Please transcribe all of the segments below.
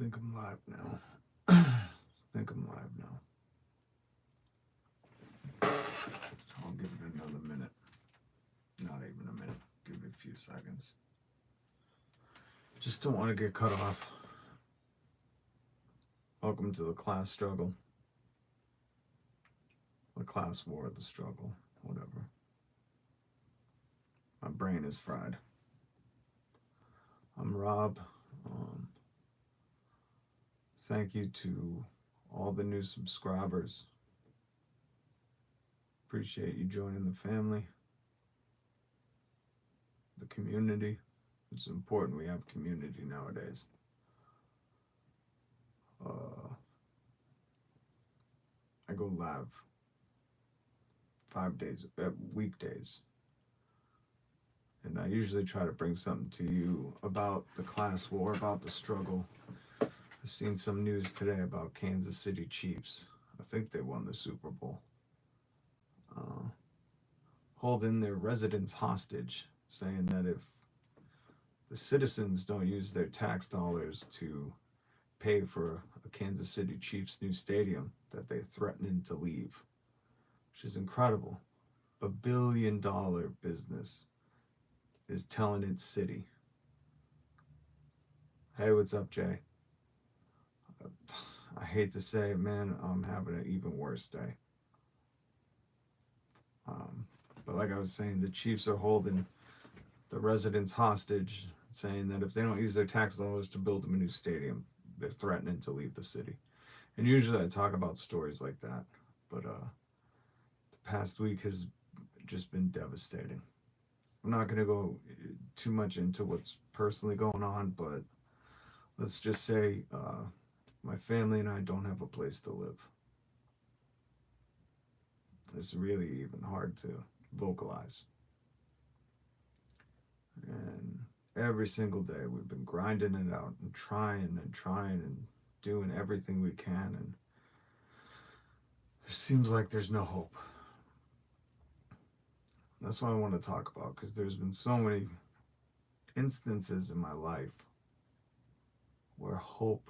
think I'm live now. I think I'm live now. I'll give it another minute. Not even a minute. Give it a few seconds. Just don't want to get cut off. Welcome to the class struggle. The class war, the struggle, whatever. My brain is fried. I'm Rob. Thank you to all the new subscribers. Appreciate you joining the family, the community. It's important we have community nowadays. I go live 5 days, weekdays. And I usually try to bring something to you about the class war, about the struggle. I've seen some news today about Kansas City Chiefs. I think they won the Super Bowl. Holding their residents hostage, saying that if the citizens don't use their tax dollars to pay for a Kansas City Chiefs new stadium, that they're threatening to leave, which is incredible. $1 billion business is telling its city, hey, what's up, Jay? I hate to say it, man, I'm having an even worse day. But like I was saying, the Chiefs are holding the residents hostage, saying that if they don't use their tax dollars to build them a new stadium, they're threatening to leave the city. And usually I talk about stories like that, but the past week has just been devastating. I'm not going to go too much into what's personally going on, but let's just say my family and I don't have a place to live. It's really even hard to vocalize. And every single day we've been grinding it out and trying and doing everything we can, and it seems like there's no hope. That's what I want to talk about, because there's been so many instances in my life where hope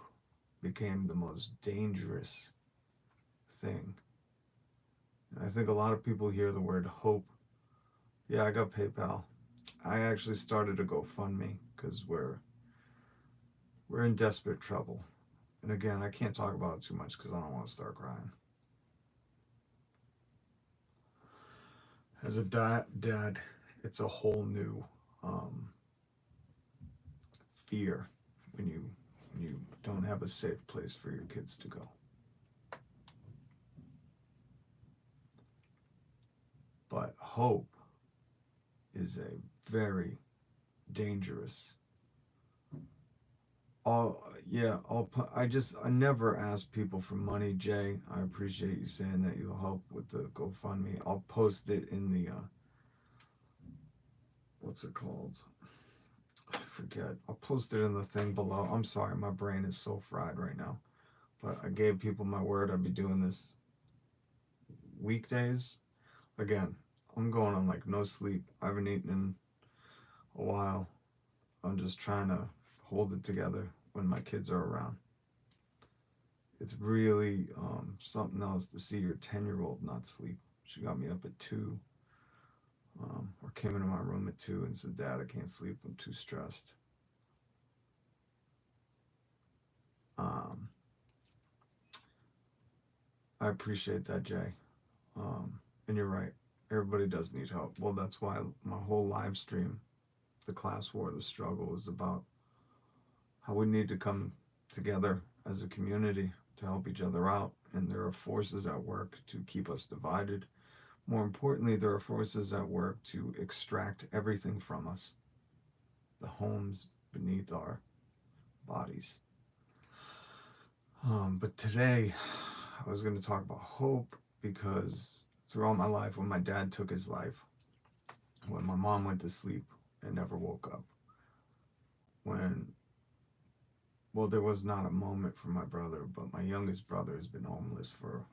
became the most dangerous thing. And I think a lot of people hear the word hope. Yeah, I got PayPal. I actually started a GoFundMe because we're in desperate trouble. And again, I can't talk about it too much because I don't want to start crying. As a dad, it's a whole new fear when you don't have a safe place for your kids to go. But hope is a very dangerous. I never ask people for money, Jay. I appreciate you saying that you'll help with the GoFundMe. I'll post it in the what's it called? I forget. I'll post it in the thing below. I'm sorry, my brain is so fried right now. But I gave people my word I'd be doing this weekdays. Again, I'm going on like no sleep. I haven't eaten in a while. I'm just trying to hold it together when my kids are around. It's really something else to see your 10-year-old not sleep. She got me up at 2, or came into my room at 2 and said, Dad, I can't sleep. I'm too stressed. I appreciate that, Jay. And you're right. Everybody does need help. Well, that's why my whole live stream, the class war, the struggle, is about how we need to come together as a community to help each other out. And there are forces at work to keep us divided. More importantly, there are forces at work to extract everything from us, the homes beneath our bodies. But today, I was going to talk about hope, because throughout my life, when my dad took his life, when my mom went to sleep and never woke up, there was not a moment for my brother, but my youngest brother has been homeless for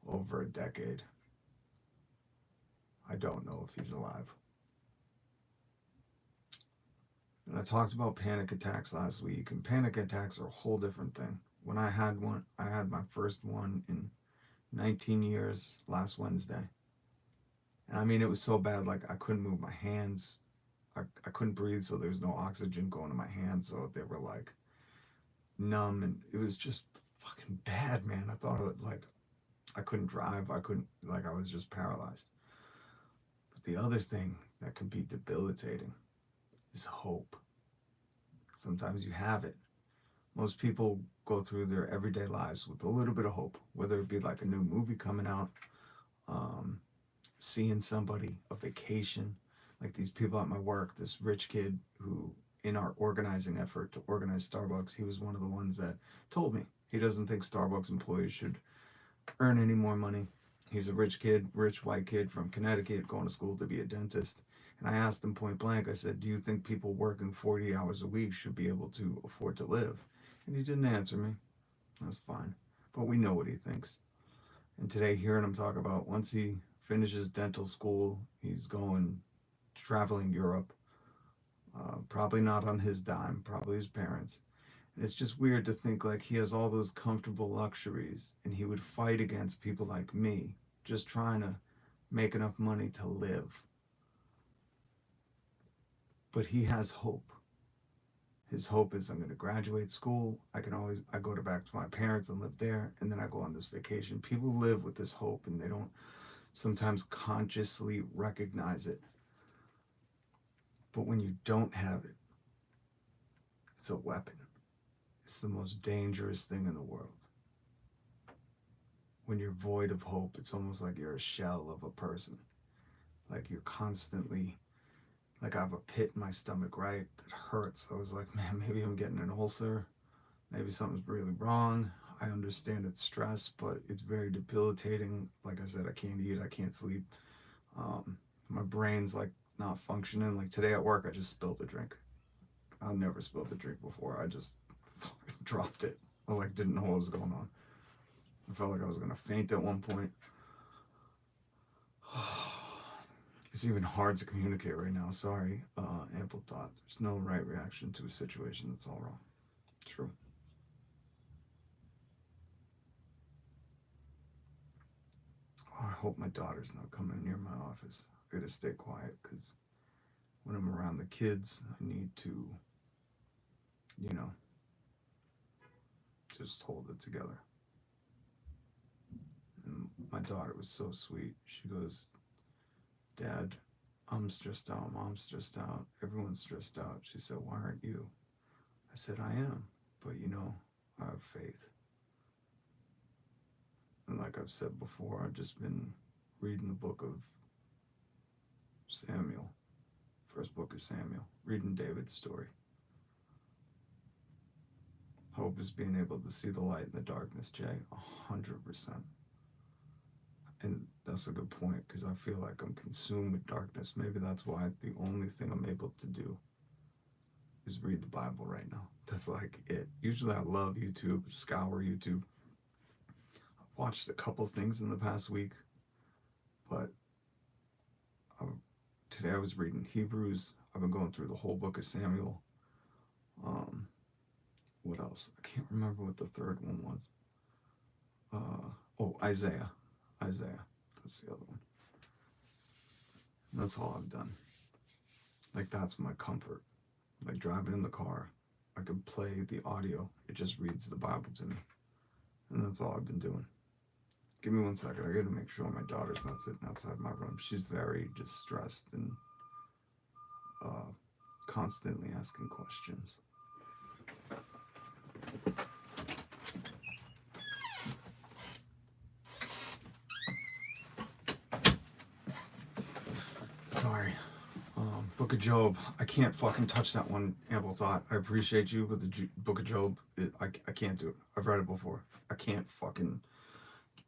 over a decade. I don't know if he's alive. And And I talked about panic attacks last week, and panic attacks are a whole different thing. When I had my first one in 19 years last Wednesday. And I mean, it was so bad, like I couldn't move my hands. I couldn't breathe, so there was no oxygen going to my hands, so they were like numb, and it was just fucking bad, man. I thought it like I couldn't drive, I couldn't, like I was just paralyzed. But the other thing that can be debilitating is hope. Sometimes you have it. Most people go through their everyday lives with a little bit of hope, whether it be like a new movie coming out, um, seeing somebody, a vacation, like these people at my work, this rich kid who, in our organizing effort to organize Starbucks, he was one of the ones that told me he doesn't think Starbucks employees should earn any more money. He's a rich kid, rich white kid from Connecticut, going to school to be a dentist. And I asked him point blank, I said, do you think people working 40 hours a week should be able to afford to live? And he didn't answer me. That's fine. But we know what he thinks. And today, hearing him talk about once he finishes dental school, he's going traveling Europe. Probably not on his dime, probably his parents. And it's just weird to think like he has all those comfortable luxuries and he would fight against people like me just trying to make enough money to live. But he has hope. His hope is I'm going to graduate school. I go back to my parents and live there, and then I go on this vacation. People live with this hope and they don't sometimes consciously recognize it. But when you don't have it, it's a weapon. It's the most dangerous thing in the world. When you're void of hope, it's almost like you're a shell of a person. Like you're constantly, like I have a pit in my stomach, right? That hurts. I was like, man, maybe I'm getting an ulcer. Maybe something's really wrong. I understand it's stress, but it's very debilitating. Like I said, I can't eat, I can't sleep. My brain's like not functioning. Like today at work, I just spilled a drink. I never spilled a drink before. I just dropped it. I like didn't know what was going on. I felt like I was gonna faint at one point. It's even hard to communicate right now. Sorry, ample thought. There's no right reaction to a situation that's all wrong. True. Oh, I hope my daughter's not coming near my office. I gotta stay quiet because when I'm around the kids, I need to, you know, just hold it together. And my daughter was so sweet. She goes, Dad, I'm stressed out. Mom's stressed out. Everyone's stressed out. She said, why aren't you? I said, I am. But I have faith. And like I've said before, I've just been reading the book of Samuel. First book of Samuel. Reading David's story. Hope is being able to see the light in the darkness, Jay. 100%. And that's a good point because I feel like I'm consumed with darkness. Maybe that's why the only thing I'm able to do is read the Bible right now. That's like it. Usually I love YouTube, scour YouTube. I've watched a couple things in the past week, but today I was reading Hebrews. I've been going through the whole book of Samuel. What else? I can't remember what the third one was. Isaiah. That's the other one. And that's all I've done. Like that's my comfort. Like driving in the car, I can play the audio. It just reads the Bible to me. And that's all I've been doing. Give me 1 second. I gotta make sure my daughter's not sitting outside my room. She's very just stressed and constantly asking questions. Sorry. Book of Job. I can't fucking touch that one, Ample Thought. I appreciate you, but the Book of Job, I can't do it. I've read it before. I can't fucking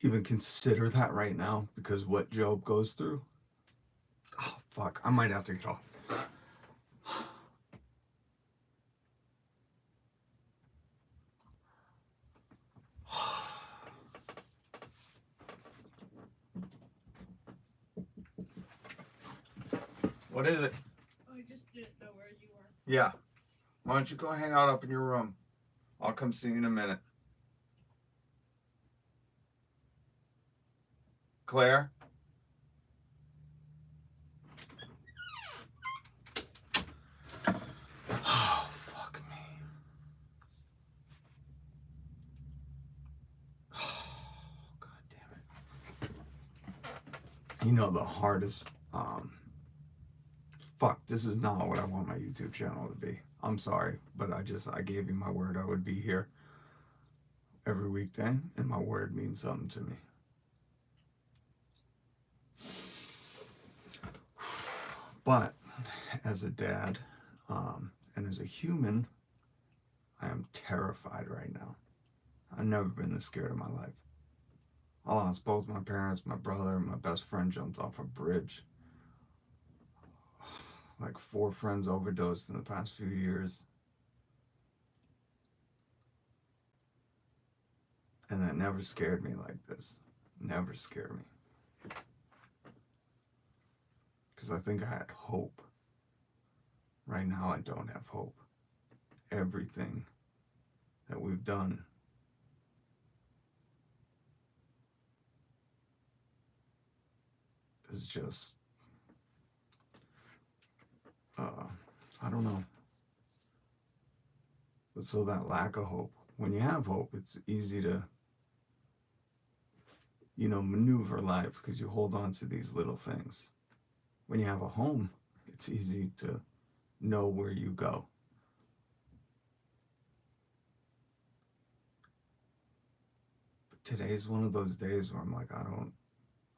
even consider that right now because what Job goes through. Oh, fuck. I might have to get off. What is it? I just didn't know where you were. Yeah. Why don't you go hang out up in your room? I'll come see you in a minute. Claire? Oh, fuck me. Oh, God damn it. You know the hardest, fuck, this is not what I want my YouTube channel to be. I'm sorry, but I gave you my word I would be here every weekday, and my word means something to me. But as a dad, and as a human, I am terrified right now. I've never been this scared in my life. I lost both my parents, my brother, my best friend jumped off a bridge. Like 4 friends overdosed in the past few years. And that never scared me like this. Never scared me. Because I think I had hope. Right now, I don't have hope. Everything that we've done is just, I don't know. But so that lack of hope, when you have hope, it's easy to, maneuver life because you hold on to these little things. When you have a home, it's easy to know where you go. But today's one of those days where I'm like, I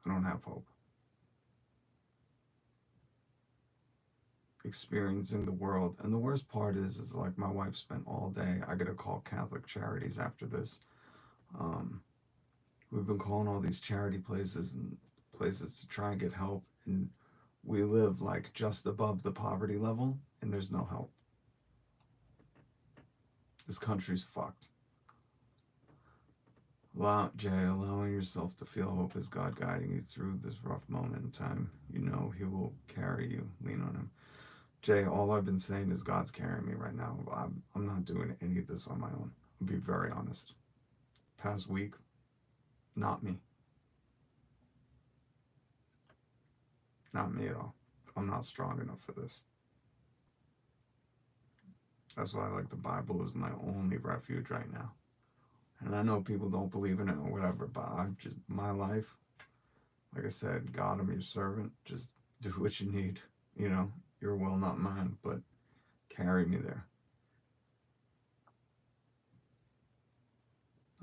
don't have hope. Experiencing the world, and the worst part is like my wife spent all day. I gotta call Catholic Charities after this. We've been calling all these charity places and places to try and get help, and we live like just above the poverty level, and there's no help. This country's fucked. Allowing yourself to feel hope is God guiding you through this rough moment in time. You know He will carry you. Lean on Him. Jay, all I've been saying is God's carrying me right now. I'm not doing any of this on my own. I'll be very honest. Past week, not me. Not me at all. I'm not strong enough for this. That's why I like the Bible is my only refuge right now. And I know people don't believe in it or whatever, but my life, like I said, God, I'm your servant. Just do what you need. Your will, not mine, but carry me there.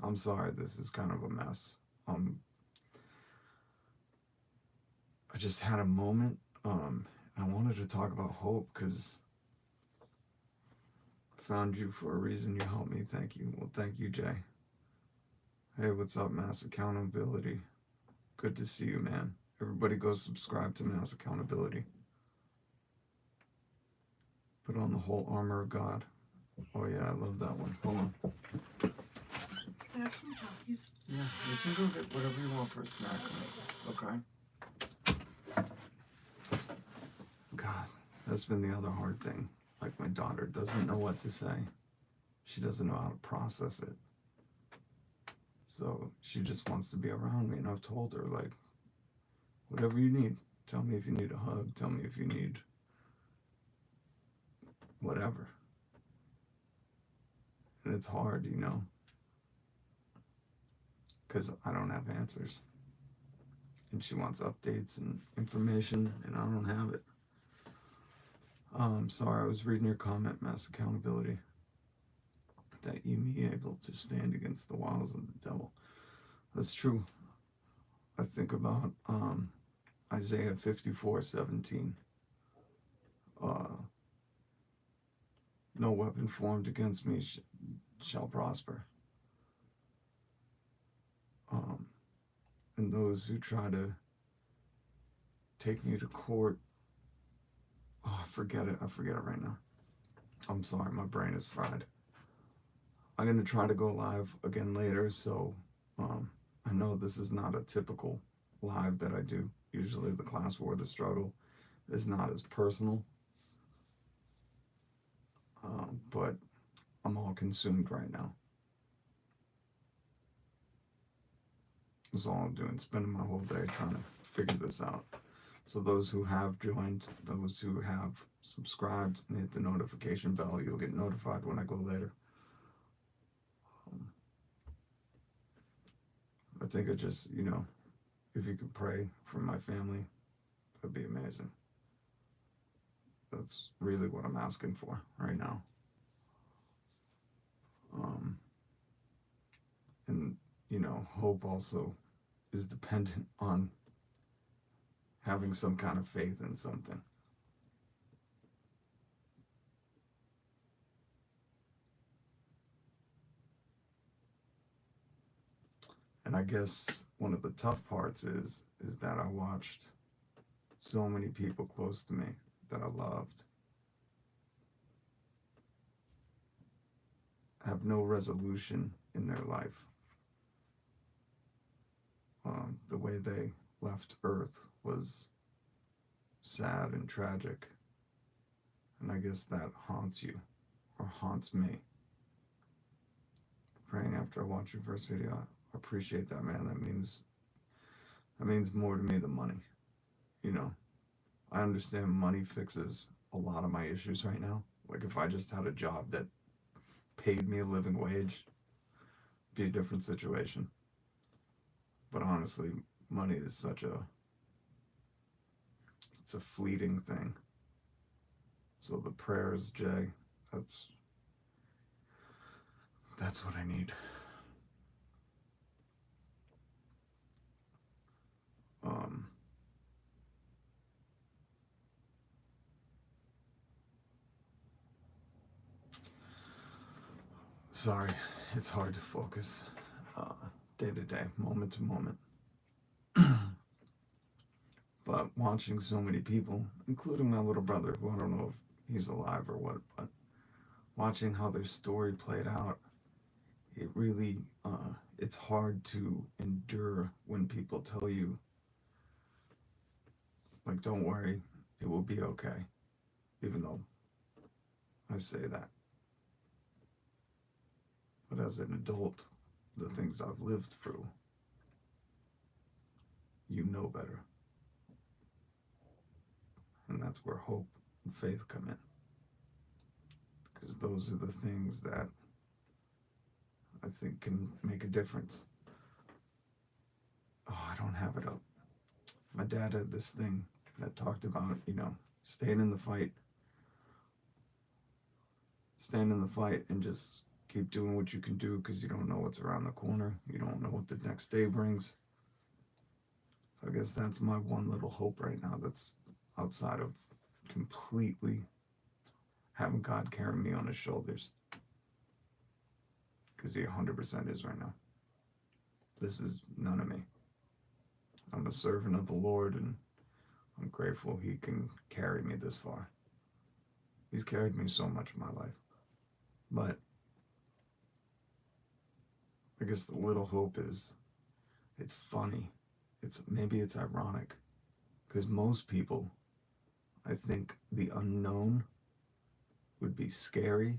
I'm sorry, this is kind of a mess. I just had a moment. I wanted to talk about hope because I found you for a reason. You helped me. Thank you. Well, thank you, Jay. Hey, what's up, Mass Accountability? Good to see you, man. Everybody go subscribe to Mass Accountability. Put on the whole armor of God. Oh, yeah, I love that one. Hold on. I have some Takis. Yeah, you can go get whatever you want for a snack. Okay? God, that's been the other hard thing. Like, my daughter doesn't know what to say. She doesn't know how to process it. So she just wants to be around me, and I've told her, like, whatever you need. Tell me if you need a hug. Tell me if you need whatever. And it's hard, because I don't have answers. And she wants updates and information, and I don't have it. Sorry, I was reading your comment, Mass Accountability, that you be able to stand against the wiles of the devil. That's true. I think about Isaiah 54:17. No weapon formed against me shall prosper. And those who try to take me to court, I forget it right now. I'm sorry, my brain is fried. I'm going to try to go live again later, so I know this is not a typical live that I do. Usually the class war, the struggle, is not as personal. but I'm all consumed right now. That's all I'm doing, spending my whole day trying to figure this out. So those who have joined, those who have subscribed and hit the notification bell, you'll get notified when I go later. I think it just, if you could pray for my family, that'd be amazing. That's really what I'm asking for right now. And, hope also is dependent on having some kind of faith in something. And I guess one of the tough parts is that I watched so many people close to me that I loved have no resolution in their life. The way they left Earth was sad and tragic. And I guess that haunts you, or haunts me. Praying after I watch your first video, I appreciate that, man. That means more to me than money. I understand money fixes a lot of my issues right now. Like if I just had a job that paid me a living wage, it'd be a different situation. But honestly, money is it's a fleeting thing. So the prayers, Jay, that's what I need. Sorry, it's hard to focus day to day, moment to moment. But watching so many people, including my little brother, who I don't know if he's alive or what, but watching how their story played out, it really, it's hard to endure when people tell you, like, don't worry, it will be okay, even though I say that. But as an adult, the things I've lived through, you know better. And that's where hope and faith come in. Because those are the things that I think can make a difference. Oh, I don't have it up. My dad had this thing that talked about, staying in the fight. Stand in the fight and just keep doing what you can do because you don't know what's around the corner. You don't know what the next day brings. So I guess that's my one little hope right now that's outside of completely having God carry me on his shoulders. Because he 100% is right now. This is none of me. I'm a servant of the Lord, and I'm grateful he can carry me this far. He's carried me so much in my life. But I guess the little hope is, it's funny. Maybe it's ironic. Because most people, I think the unknown would be scary.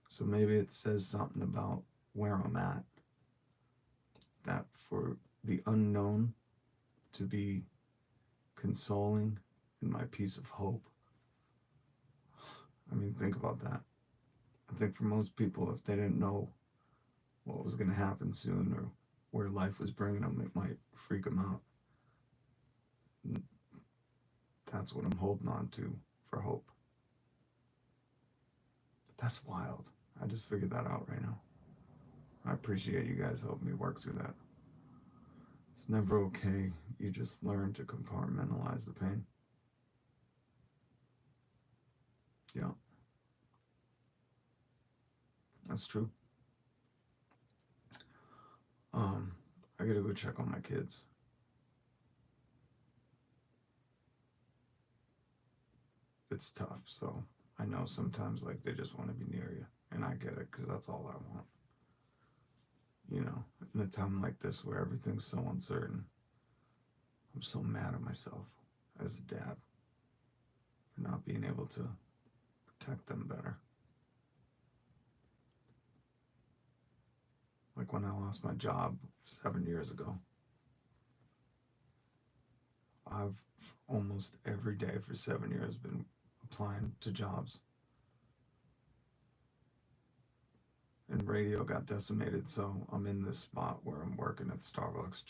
So maybe it says something about where I'm at. That for the unknown to be consoling in my piece of hope. I mean, think about that. I think for most people, if they didn't know what was going to happen soon or where life was bringing them, it might freak them out. That's what I'm holding on to for hope. That's wild. I just figured that out right now. I appreciate you guys helping me work through that. It's never okay. You just learn to compartmentalize the pain. Yeah. That's true. I gotta go check on my kids. It's tough, so I know sometimes like they just want to be near you, and I get it because that's all I want. In a time like this where everything's so uncertain, I'm so mad at myself as a dad for not being able to protect them better. Like when I lost my job 7 years ago, I've almost every day for 7 years been applying to jobs. And radio got decimated, so I'm in this spot where I'm working at Starbucks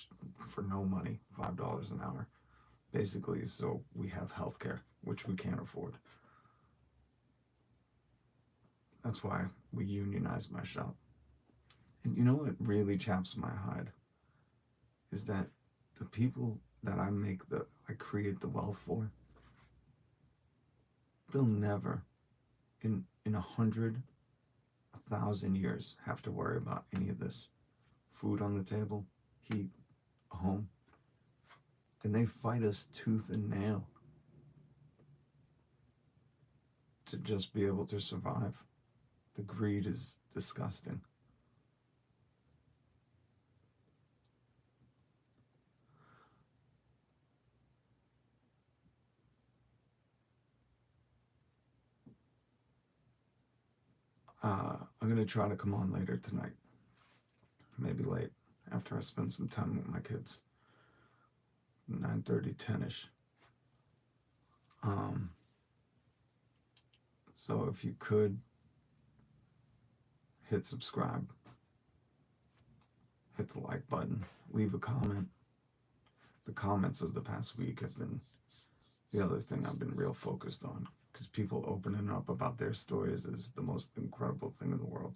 for no money, $5 an hour, basically, so we have health care, which we can't afford. That's why we unionized my shop. And you know what really chaps my hide? Is that the people that I create the wealth for, they'll never, in 1,000 years, have to worry about any of this. Food on the table, heat, a home. And they fight us tooth and nail to just be able to survive. The greed is disgusting. I'm going to try to come on later tonight. Maybe late, after I spend some time with my kids. 9:30, 10-ish. So if you could hit subscribe, hit the like button, leave a comment. The comments of the past week have been the other thing I've been real focused on, because people opening up about their stories is the most incredible thing in the world.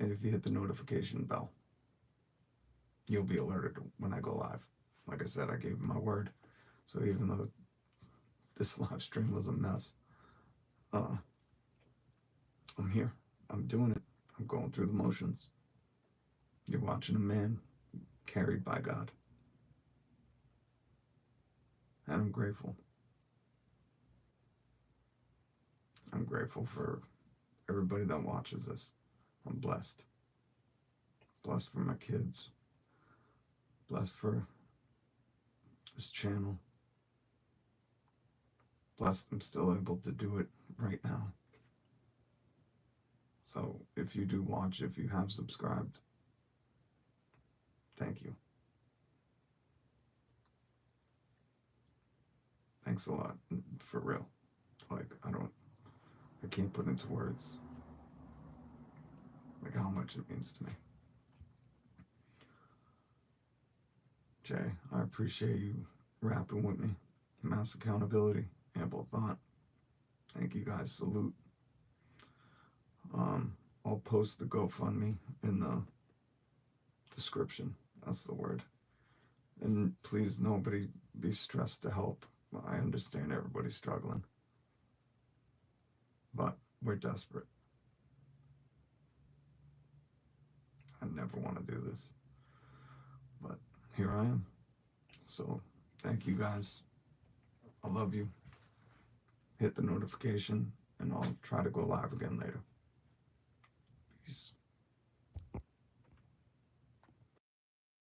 And if you hit the notification bell, you'll be alerted when I go live. Like I said, I gave my word. So even though this live stream was a mess, I'm here. I'm doing it. I'm going through the motions. You're watching a man carried by God. And I'm grateful. I'm grateful for everybody that watches this. I'm blessed. Blessed for my kids. Blessed for this channel. Blessed I'm still able to do it right now. So if you do watch, if you have subscribed, thank you. Thanks a lot, for real. Like, I can't put into words like how much it means to me. Jay, I appreciate you rapping with me. Mass accountability, ample thought. Thank you guys. Salute. I'll post the GoFundMe in the description. That's the word. And please, nobody be stressed to help. I understand everybody's struggling. But we're desperate. I never want to do this. But here I am. So thank you guys. I love you. Hit the notification, and I'll try to go live again later. Peace.